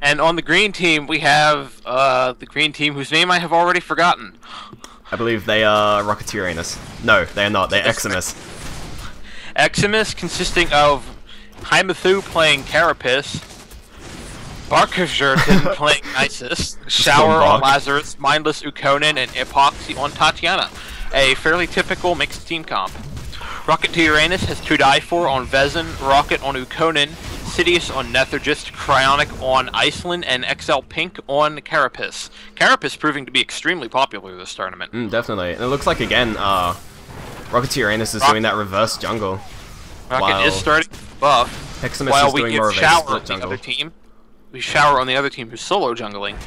And on the green team, we have the green team whose name I have already forgotten. I believe they are Rocket Uranus. No, they are not. They're Eximius. Eximius, consisting of Hymethu playing Carapace, Barkazurton playing Isis, Shower on Lazarus, Mindless Ukonin, and Epoxy on Tatiana. A fairly typical mixed team comp. Rocket to Uranus has 2 die for on Vezin, Rocket on Ukonin, Sidious on Nethergist, Cryonic on Iceland, and XL Pink on Carapace. Carapace proving to be extremely popular this tournament. Definitely. And it looks like, again, Rocket Uranus is doing that reverse jungle. Rocket is starting to buff, Eximius while is we doing give more of a Shower split on the jungle. other team. We Shower on the other team who's solo jungling.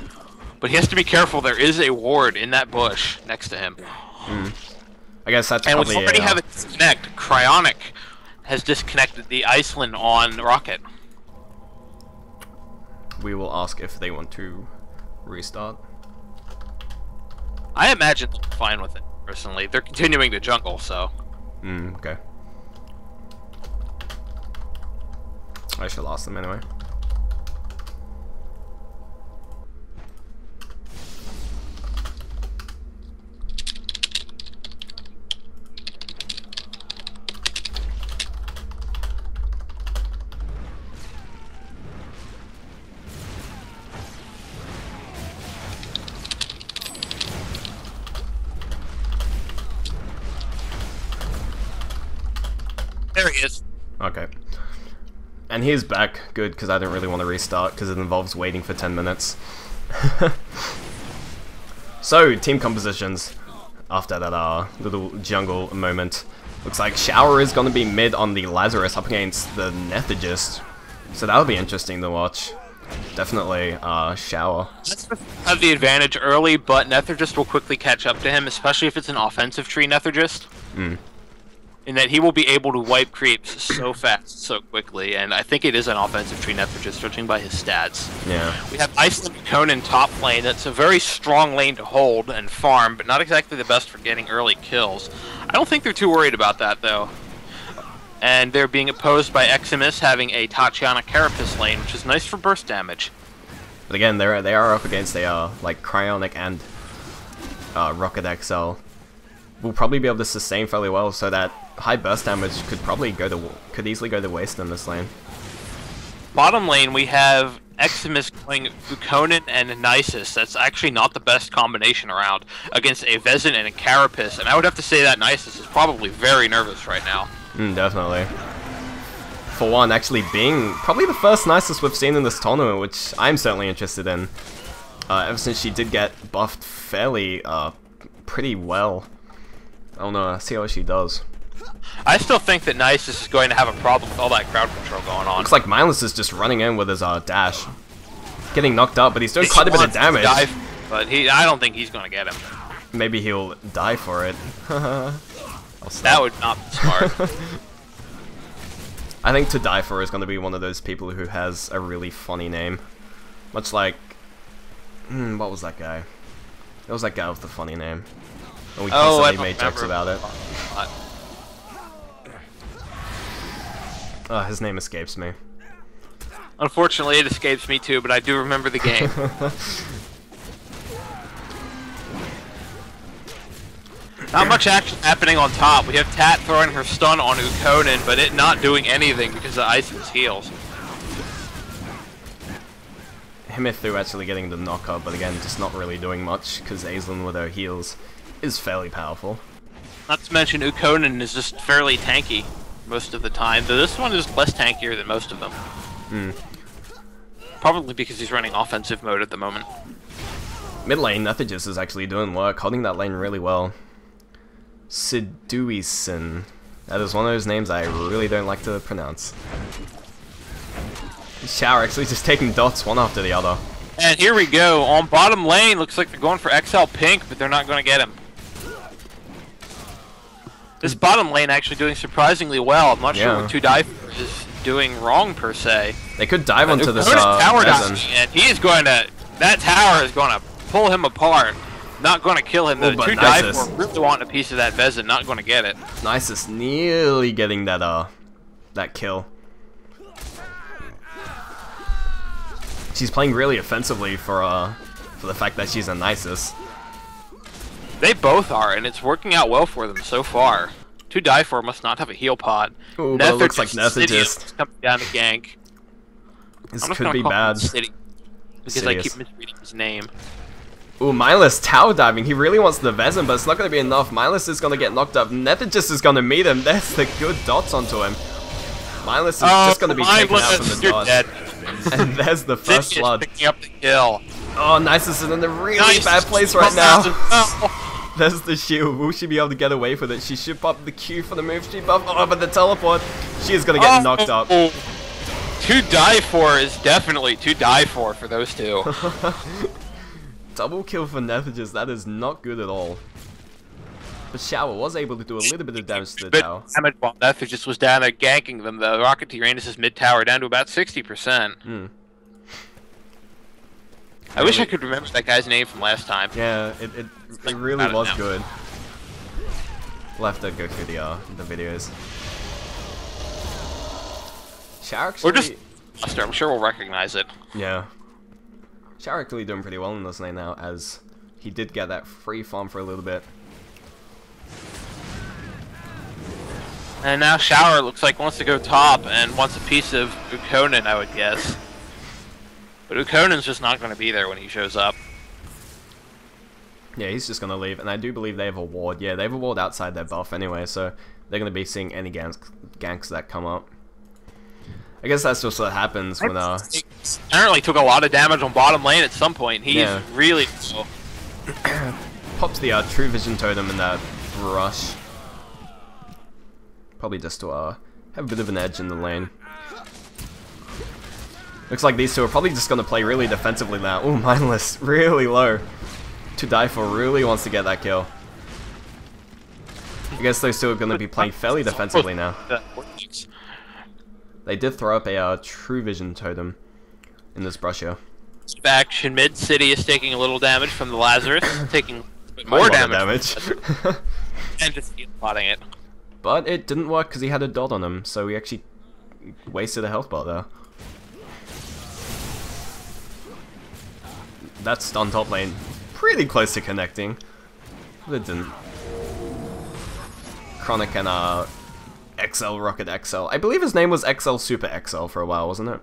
But he has to be careful, there is a ward in that bush next to him. I guess that's and probably we already have a disconnect. Cryonic has disconnected the Iceland on Rocket. We will ask if they want to restart. I imagine they're fine with it, personally. They're continuing to jungle, so... Okay. I should ask them anyway. There he is. Okay. And he's back. Good, because I don't really want to restart, because it involves waiting for 10 minutes. So, team compositions. After that little jungle moment. Looks like Shower is going to be mid on the Lazarus up against the Nethergist. So that'll be interesting to watch. Definitely Shower. Have the advantage early, but Nethergist will quickly catch up to him, especially if it's an offensive tree Nethergist. In that he will be able to wipe creeps so fast, so quickly, and I think it is an offensive tree Nethergist, judging by his stats. Yeah. We have Iceland Conan top lane. That's a very strong lane to hold and farm, but not exactly the best for getting early kills. I don't think they're too worried about that, though. And they're being opposed by Eximius having a Tatiana Carapace lane, which is nice for burst damage. But again, they are up against a like Cryonic and Rocket XL. We'll probably be able to sustain fairly well, so that high burst damage could easily go to waste in this lane. Bottom lane, we have Eximius going Ukonin and Nisus. That's actually not the best combination around against a Vezin and a Carapace, and I would have to say that Nisus is probably very nervous right now. Definitely. For one, actually being probably the first Nisus we've seen in this tournament, which I'm certainly interested in. Ever since she did get buffed fairly, pretty well. I don't know, see how she does. I still think that Nisus is going to have a problem with all that crowd control going on. Looks like Mindless is just running in with his dash. Getting knocked up, but he's doing quite a bit of damage. But I don't think he's going to get him. Maybe he'll die for it. That would not be smart. I think to die for is going to be one of those people who has a really funny name. Much like... what was that guy? It was that guy with the funny name. And we constantly made jokes about it. His name escapes me. Unfortunately, it escapes me too, but I do remember the game. Not much action happening on top. We have Tat throwing her stun on Ukonin, but it not doing anything because of Iceland's heals. Hymethu actually getting the knockup, but again, just not really doing much, because Aisling with her heals is fairly powerful. Not to mention Ukonin is just fairly tanky most of the time, though this one is less tankier than most of them. Probably because he's running offensive mode at the moment. Mid lane, Nethergist is actually doing work, holding that lane really well. Siduisen. That is one of those names I really don't like to pronounce. Shower actually just taking dots one after the other. And here we go, on bottom lane, looks like they're going for XL Pink, but they're not going to get him. This bottom lane actually doing surprisingly well. I'm not sure what 2 dive is doing wrong per se. They could dive onto this tower Vezin. diving, and he is going to, that tower is going to pull him apart. Not going to kill him, though. Oh, but Two die Nisus. for really wanting a piece of that Vezin, not going to get it. Nisus nearly getting that that kill. She's playing really offensively for the fact that she's a Nisus. They both are, and it's working out well for them so far. Two die for must not have a heal pod. Ooh, but it looks like Nethagist coming down to gank. This could be bad. Because I keep misreading his name. Ooh, Mindless tower diving. He really wants the Vezin, but it's not going to be enough. Mindless is going to get knocked up. Nethagist is going to meet him. There's the good dots onto him. Mindless is just going to be taken out from the dot. Dead. And there's the first blood. Picking up the kill. Oh, Nisus is in a really bad place right now. There's the shield. Will she be able to get away with it? She should pop the Q for the move. She buff. Oh, but the teleport. She is going to get knocked up. Two die for is definitely two die for those two. Double kill for Nethagist. That is not good at all. But Shower was able to do a little bit of damage to the tower. Damage while Nethagist was down there ganking them. The rocket to Uranus' mid tower down to about 60%. I wish I could remember that guy's name from last time. Yeah, it really was good. We'll have to go through the videos. Shower actually... Or just... I'm sure we'll recognize it. Yeah. Shower actually doing pretty well in this lane now, as he did get that free farm for a little bit. And now Shower looks like wants to go top and wants a piece of Ukonin, I would guess. But Ukonin's just not going to be there when he shows up. Yeah, he's just going to leave, and I do believe they have a ward. Yeah, they have a ward outside their buff anyway, so they're going to be seeing any ganks that come up. I guess that's just what happens when He apparently took a lot of damage on bottom lane at some point. He's really cool. Pops the True Vision Totem in that rush. Probably just to have a bit of an edge in the lane. Looks like these two are probably just going to play really defensively now. Ooh, Mindless, really low. To die for really wants to get that kill. I guess those two are going to be playing fairly defensively now. They did throw up a True Vision Totem in this brush here. Action mid city is taking a little damage from the Lazarus, taking more damage. And just spotting it. But it didn't work because he had a dot on him, so he actually wasted a health bar there. That stun top lane, pretty close to connecting, but it didn't. Chronic and XL Rocket XL. I believe his name was XL Super XL for a while, wasn't it?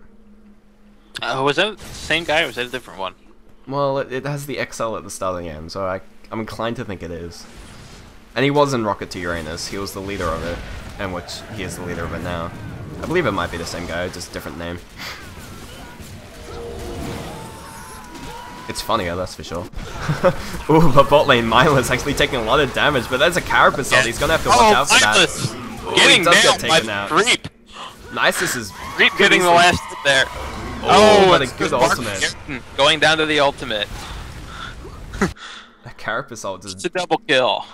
Was that the same guy or was that a different one? Well, it has the XL at the start of the game, so I'm inclined to think it is. And he was in Rocket to Uranus. He was the leader of it, and which he is the leader of it now. I believe it might be the same guy, just different name. It's funnier, that's for sure. Ooh, but bot lane Mindless actually taking a lot of damage, but there's a Carapace on. He's gonna have to watch out for that. Ooh, getting nailed by out. Creep. Nisus is Creep getting the last hit there. Oh, but a good ultimate. Going down to the ultimate. A Carapace ult just a double kill.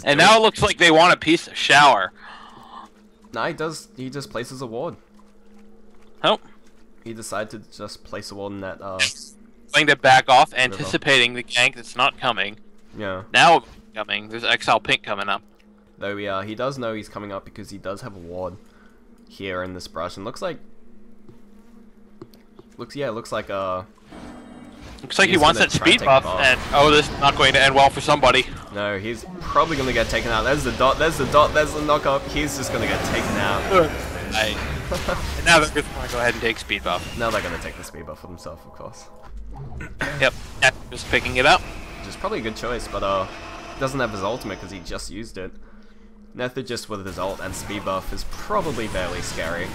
And now it looks like they want a piece of Shower. No, he does. He just places a ward. Oh. He decided to just place a ward in that. Going to back off, anticipating the gank that's not coming. Yeah. Now it's coming. There's XL Pink coming up. Though he does know he's coming up because he does have a ward here in this brush, and looks like looks like he wants that speed buff, and oh, this is not going to end well for somebody. No, he's probably gonna get taken out. There's the dot, there's the dot, there's the knock up. He's just gonna get taken out. And now they're just gonna go ahead and take speed buff. Now they're gonna take the speed buff for themselves, of course. Yep, just picking it up. Which is probably a good choice, but doesn't have his ultimate because he just used it. Nethagist with his ult and speed buff is probably fairly scary.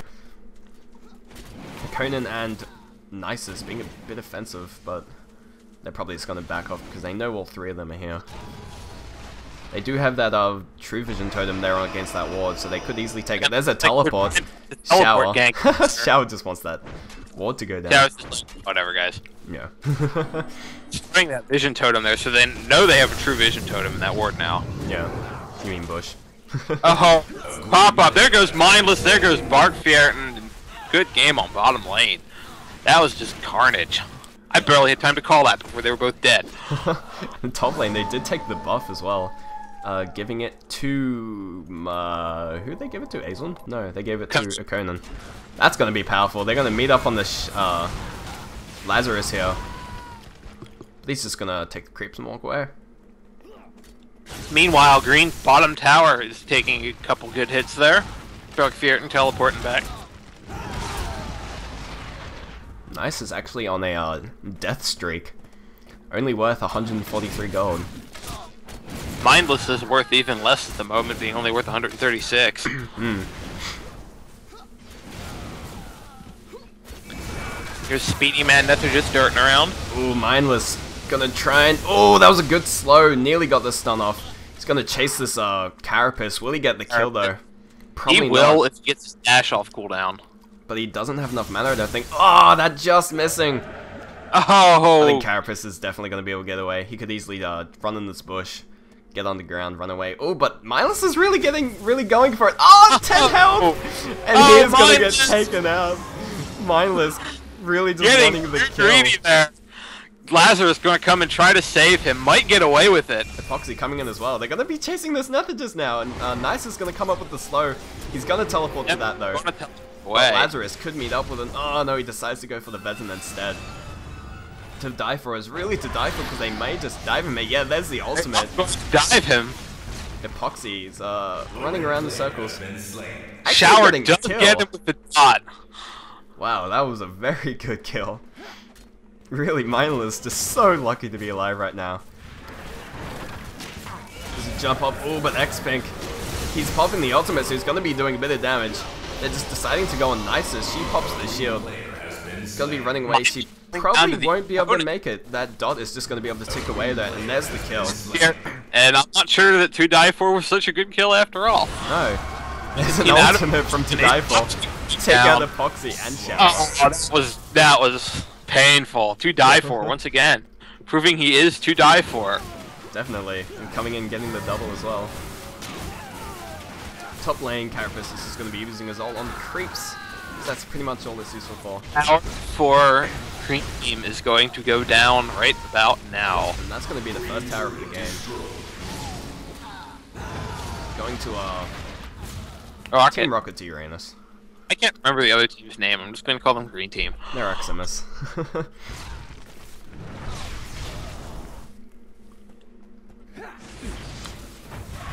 Conan and Nisus being a bit offensive, but they're probably just going to back off because they know all three of them are here. They do have that True Vision Totem there against that ward, so they could easily take it. There's a teleport. Shower. Shower just wants that ward to go down. Yeah, just like, whatever, guys. Yeah. Bring that Vision Totem there, so they know they have a True Vision Totem in that ward now. Yeah. You mean Bush? Oh, pop up. There goes Mindless. There goes Bark Fierton. Good game on bottom lane. That was just carnage. I barely had time to call that before they were both dead. In top lane, they did take the buff as well. Giving it to... who did they give it to? Azun? No, they gave it to Okonan. That's gonna be powerful. They're gonna meet up on the Lazarus here. He's just gonna take the creeps and walk away. Meanwhile, green bottom tower is taking a couple good hits there. Fear and teleporting back. Nice is actually on a death streak. Only worth 143 gold. Mindless is worth even less at the moment, being only worth 136. Here's Speedy Man Nether just darting around. Ooh, Mindless gonna try and... Oh, that was a good slow. Nearly got the stun off. He's gonna chase this Carapace. Will he get the kill though? Probably he will not. if he gets his dash off cooldown. But he doesn't have enough mana, I don't think. Oh, that just missing. Oh! I think Carapace is definitely gonna be able to get away. He could easily run in this bush. Get on the ground, run away. Oh, but Mindless is really going for it. Oh, 10 health! And he is gonna get taken out. Mindless really just wanting the kill. Greedy there. Lazarus gonna come and try to save him. Might get away with it. Epoxy coming in as well. They're gonna be chasing this Nether just now, and Nice is gonna come up with the slow. He's gonna teleport to that though. But Lazarus could meet up with an... Oh no, he decides to go for the Vezin instead. To die for is really to die for because they may just dive him. Yeah, there's the ultimate. Dive him. Epoxy's running around the circles. Shower does get him with the dot. Wow, that was a very good kill. Really, Mindless just so lucky to be alive right now. Just jump up. Oh, but X-Pink, he's popping the ultimate, so he's gonna be doing a bit of damage. They're just deciding to go on Nisus. She pops the shield. He's gonna be running away. She probably won't be able to make it. That dot is just gonna be able to tick away there, and there's the kill. And I'm not sure that To Die For was such a good kill after all. No. There's an ultimate from To Die For. Take out Epoxy and Shower. Oh, that was painful. To Die For once again, proving he is To Die For. Definitely, and coming in getting the double as well. Top lane, Carapace is just going to be using his ult on the creeps. That's pretty much all it's useful for. Power for Green Team is going to go down right about now. And that's going to be the first tower of the game. Going to Team Rocket to Uranus. I can't remember the other team's name. I'm just going to call them Green Team. They're Eximius.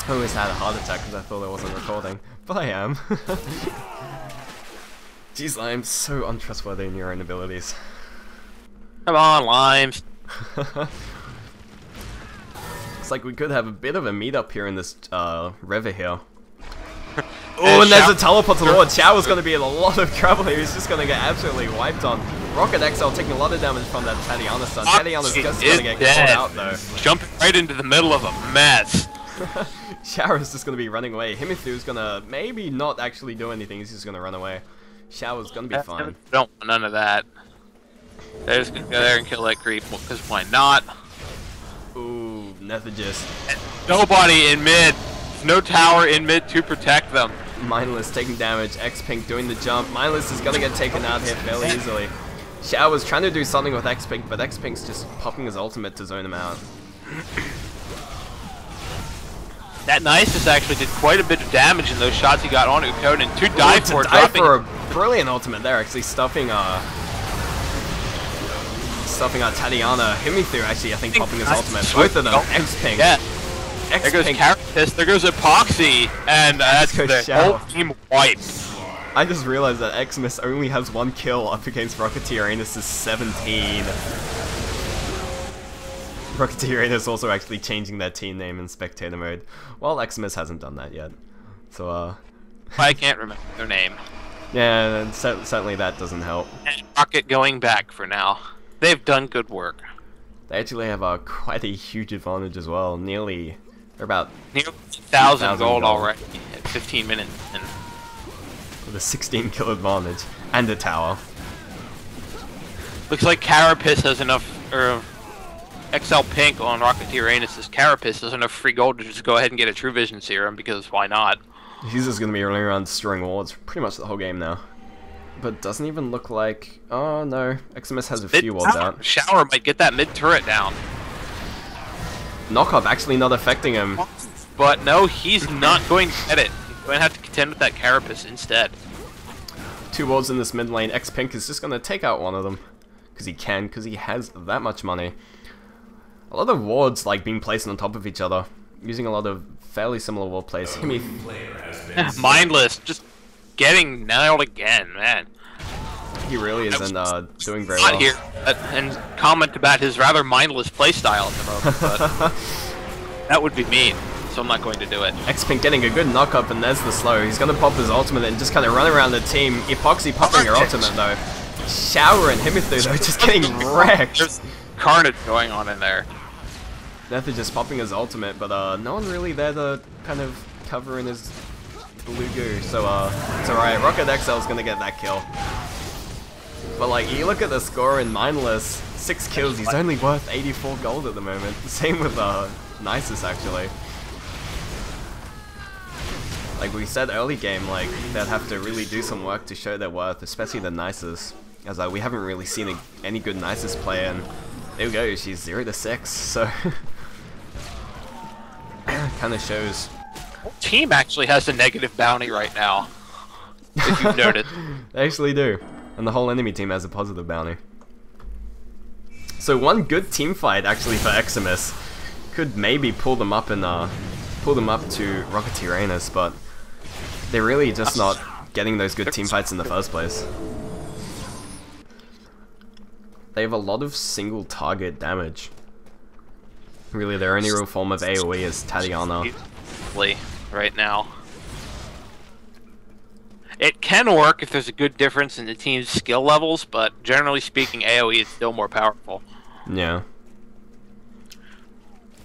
I always had a heart attack because I thought I wasn't recording, but I am. Jeez, I'm so untrustworthy in your own abilities. Come on, Limes. Looks like we could have a bit of a meetup here in this river here. Oh, and there's a teleport to Lord. Shower's going to be in a lot of trouble here. He's just going to get absolutely wiped on. Rocket XL taking a lot of damage from that Tatiana stun. Tatiana's just going to get caught out though. Jumping right into the middle of a mess. Shower's just going to be running away. Himithu's going to maybe not actually do anything. He's just going to run away. Shower's going to be fine. Don't want none of that. They're just going to go there and kill that creep, because why not? Ooh, Nethergist. Nobody in mid. No tower in mid to protect them. Mindless taking damage. X-Pink doing the jump. Mindless is going to get taken out here fairly easily. Shower's trying to do something with X-Pink, but X-Pink's just popping his ultimate to zone him out. That Nisus actually did quite a bit of damage in those shots he got on Ukonin. To Die For, dropping a brilliant ultimate there, actually stuffing Tatiana. Himithu actually, I think, popping his ultimate. Both of them. X-Pink. Yeah. There goes Carapace, there goes Epoxy, and that's the whole team wiped. I just realized that Eximius only has one kill up against Rocketeer Uranus' 17. Rocketeer Uranus also actually changing their team name in spectator mode, while Eximius hasn't done that yet. So, I can't remember their name. Yeah, certainly that doesn't help. And Rocket going back for now. They've done good work. They actually have quite a huge advantage as well. Nearly 1,000 gold already at 15 minutes. And with a 16 kill advantage and a tower. Looks like Carapace has enough, or XL Pink on Rocketeer Uranus' Carapace has enough free gold to just go ahead and get a True Vision serum, because why not? He's just going to be running around destroying wards pretty much the whole game now. But doesn't even look like... Oh no, Eximius has a few wards out. Shower might get that mid turret down. Knock-up actually not affecting him. But no, he's not going to get it. He's going to have to contend with that Carapace instead. 2 wards in this mid lane. X-Pink is just going to take out one of them. Because he can, because he has that much money. A lot of wards like being placed on top of each other. Using a lot of fairly similar ward plays. Mindless, just getting nailed again, man. He really isn't doing very well. Not here, and comment about his rather mindless playstyle at the moment, but that would be mean, so I'm not going to do it. X-Pink getting a good knock-up, and there's the slow. He's going to pop his ultimate and just kind of run around the team. Epoxy popping her ultimate, though. Shower and Himitu, though, just getting wrecked. There's carnage going on in there. Nether just popping his ultimate, but no one really there to kind of cover in his blue goo, so it's alright. Rocket XL's gonna get that kill. But like, you look at the score in Mindless, 6 kills, he's only worth 84 gold at the moment. Same with Nis actually. Like we said early game, like they'd have to really do some work to show their worth, especially the Nis. As we haven't really seen any good Nis play, and there we go, she's 0 to 6, so kind of shows. Team actually has a negative bounty right now, if you've noticed. They actually do, and the whole enemy team has a positive bounty. So one good team fight actually for Eximius could maybe pull them up and pull them up to Rocket Uranus, but they're really just not getting those good team fights in the first place. They have a lot of single target damage. Really, their only real form of AoE is Tatiana. Right now. It can work if there's a good difference in the team's skill levels, but generally speaking, AoE is still more powerful. Yeah.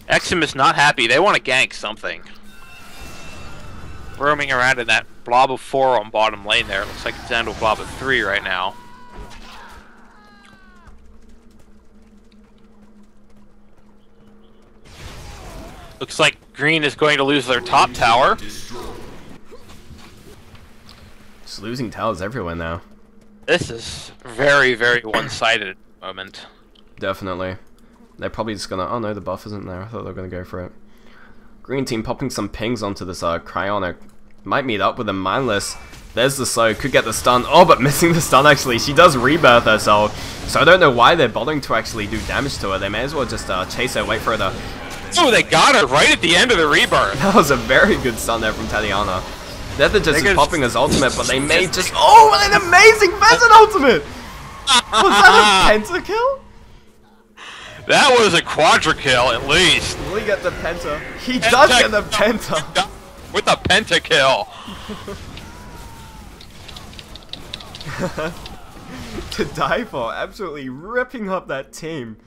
Eximius not happy. They want to gank something. Roaming around in that blob of 4 on bottom lane there. It looks like it's down to a blob of 3 right now. Looks like green is going to lose their top tower. Just losing towers everywhere now. This is very, very one-sided at the moment. Definitely. They're probably just gonna... Oh no, the buff isn't there. I thought they were gonna go for it. Green team popping some pings onto this Cryonic. Might meet up with a Mindless. There's the slow. Could get the stun. Oh, but missing the stun actually. She does rebirth herself. So I don't know why they're bothering to actually do damage to her. They may as well just chase her, wait for her to... Oh, they got her right at the end of the rebirth. That was a very good stun there from Tatiana. Nether just is popping his ultimate, but they may just... Oh, what an amazing Vezin ultimate! Was that a pentakill? That was a quadra-kill, at least. Will he get the penta? He does get the penta! With a pentakill. To die for, absolutely ripping up that team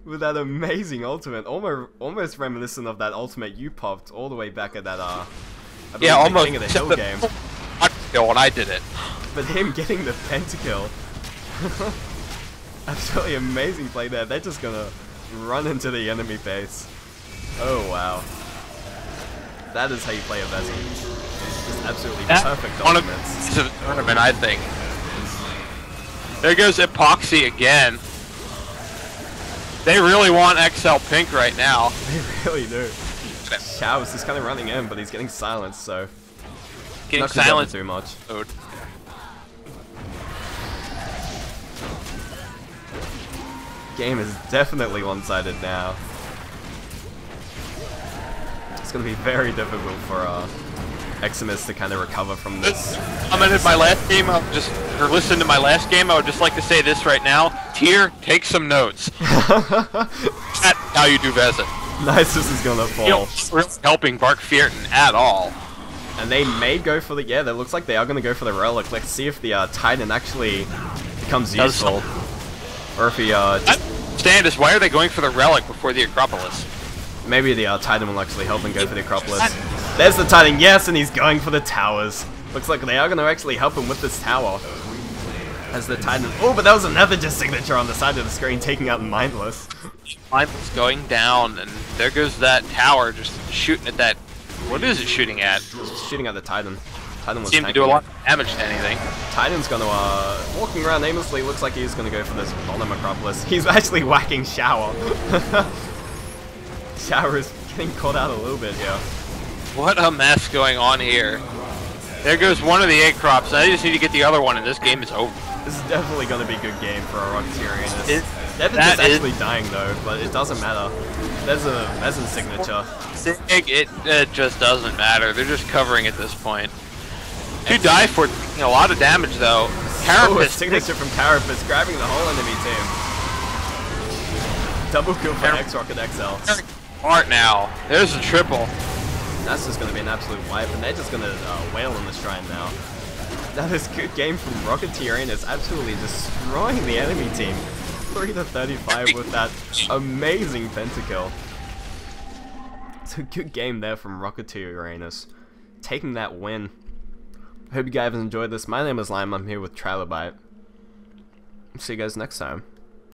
with that amazing ultimate, almost reminiscent of that ultimate you popped all the way back at that yeah, almost King of the Hill game. When I did it. But him getting the pentakill, absolutely amazing play there. They're just gonna run into the enemy base. Oh wow, that is how you play a Vezin. Just absolutely perfect ultimates. It's a tournament, I think. There goes Epoxy again. They really want XL Pink right now. They really do. Show's just kind of running in, but he's getting silenced, so... Getting silenced too much. Game is definitely one-sided now. It's going to be very difficult for Eximius to kind of recover from this. Commented my last game, listen to my last game, I would just like to say this right now. Tier, take some notes. That's how you do Vezin. Nis is gonna fall. You know, really helping Bark Fierton at all. And they may go for the... Yeah, that looks like they are gonna go for the Relic. Let's see if the Titan actually becomes useful. Or if he Stand is, why are they going for the Relic before the Acropolis? Maybe the Titan will actually help and go for the Acropolis. There's the Titan, yes, and he's going for the towers. Looks like they are gonna actually help him with this tower. As the Titan... Oh, but that was another just signature on the side of the screen, taking out Mindless. Mindless going down, and there goes that tower, just shooting at that... What is it shooting at? It's shooting at the Titan. Titan was seem to do a lot of damage to anything. Titan's gonna, walking around aimlessly, looks like he's gonna go for this Bottom Acropolis. He's actually whacking Shower. Shower is getting caught out a little bit here. What a mess going on here. There goes one of the 8 crops. I just need to get the other one, and this game is over. This is definitely gonna be a good game for a Rocketeer. Devin is actually dying though, but it doesn't matter. There's a signature. It just doesn't matter. They're just covering at this point. 2 die for taking a lot of damage though. Oh, a signature from Carapace grabbing the whole enemy team. Double kill for X-Rocket XL. Smart now. There's a triple. That's just going to be an absolute wipe, and they're just going to wail on the Shrine now. That is a good game from Rocketeer, and it's absolutely destroying the enemy team. 3-35 with that amazing pentakill. It's a good game there from Rocketeer Uranus, taking that win. Hope you guys enjoyed this. My name is Lim3s. I'm here with Trylobyte. See you guys next time.